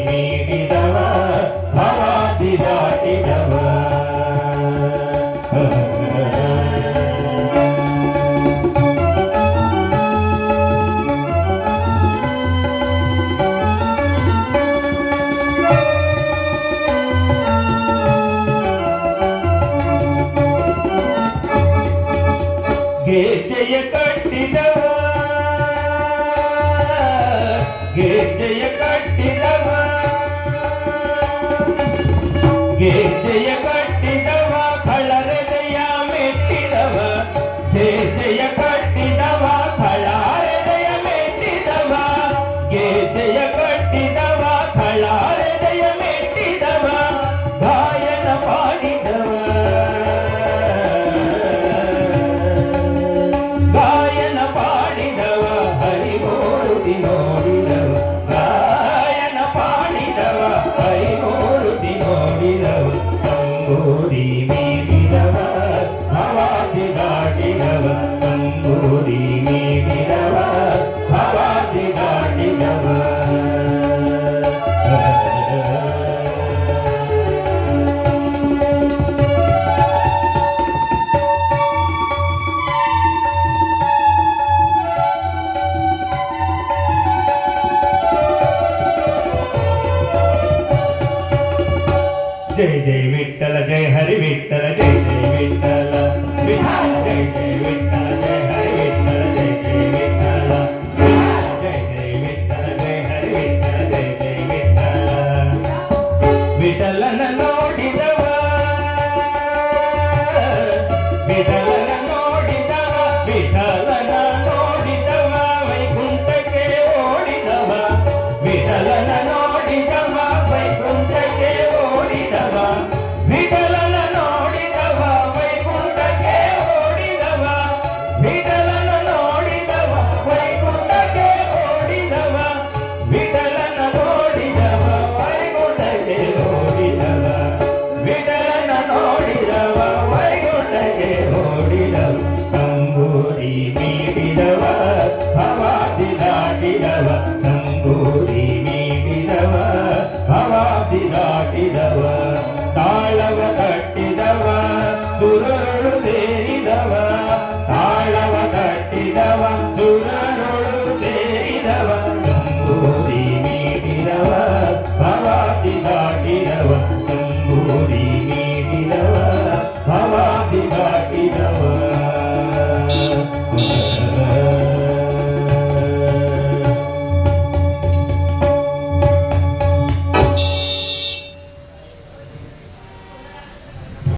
ನೀಡಿದವ ಭವಾದಿ ದಾಟಿದವ ಗೆಜ್ಜೆಯ ಕಟ್ಟಿದವ ಗೆಜ್ಜೆಯ ಕಟ್ಟಿದವ ಗೆಜ್ಜೆಯ ಕಟ್ಟಿದವ ಕಳರೆದೆಯ ಮೆಟ್ಟಿದವ ಗೆಜ್ಜೆಯ ಕಟ್ಟಿದವ ಕಳರೆದೆಯ ಮೆಟ್ಟಿದವ ಗೆಜ್ಜೆಯ ಕಟ್ಟಿದವ ಕಳರೆದೆಯ ಮೆಟ್ಟಿದವ ಗಾಯನ ಮಾಡಿದವ ಗಾಯನ ಪಾಡಿದವ ಹರಿಮೂರ್ತಿ ನೋಡಿದವ ಗಾಯನ ಪಾಡಿದವ ಹರಿಮೂರ್ತಿ ನೋಡಿದವ ತಂಬೂರಿ ಮೀಡಿದವ ಭವಾದಿ ದಾಟಿದವ ತಂಬೂರಿ ಮೀಡಿದವ ಭವಾದಿ ದಾಟಿದವ जय जय विठ्ठल जय हरि विठ्ठल जय जय विठ्ठल विठ्ठल जय जय विठ्ठल जय हरि विठ्ठल जय जय विठ्ठल जय जय विठ्ठल जय हरि विठ्ठल जय जय विठ्ठल विठ्ठलन ನೋಡಿದವ ವಿಠಲನ ನೋಡಿದವ ವಿಠಲನ ನೋಡಿದವ ವೈಕುಂಠಕ್ಕೆ ಓಡಿದವ ವಿಠಲನ ನೋಡಿದವ ವೈಕುಂಠಕ್ಕೆ ಓಡಿದವ ವಿಠಲನ ನೋಡಿದವ ವೈಕುಂಠಕ್ಕೆ ಓಡಿದವ ವಿಠಲನ ನೋಡಿದವ ವೈಕುಂಠಕ್ಕೆ ಓಡಿದವ ವಿಠಲನ ನೋಡಿದವ ವೈಕುಂಠಕ್ಕೆ ಓಡಿದವ ವಿಠಲನ ನೋಡಿದವ ವೈಕುಂಠಕ್ಕೆ ಓಡಿದವ ತಂಬೂರಿ ಮೀಡಿದವ ಭವಾದಿ ದಾಟಿದವ ತಂಬೂರಿ ಮೀಡಿದವ ಭವಾದಿ ದಾಟಿದವ ತಾಳವ ತಟ್ಟಿದವ ಸುರರು ಸೇರಿದವ ತಾಳವ ತಟ್ಟಿದವ ಸುರರು ಸೇರಿದವ ತಂಬೂರಿ ಮೀಡಿದವ ಭವಾದಿ ದಾಟಿದವ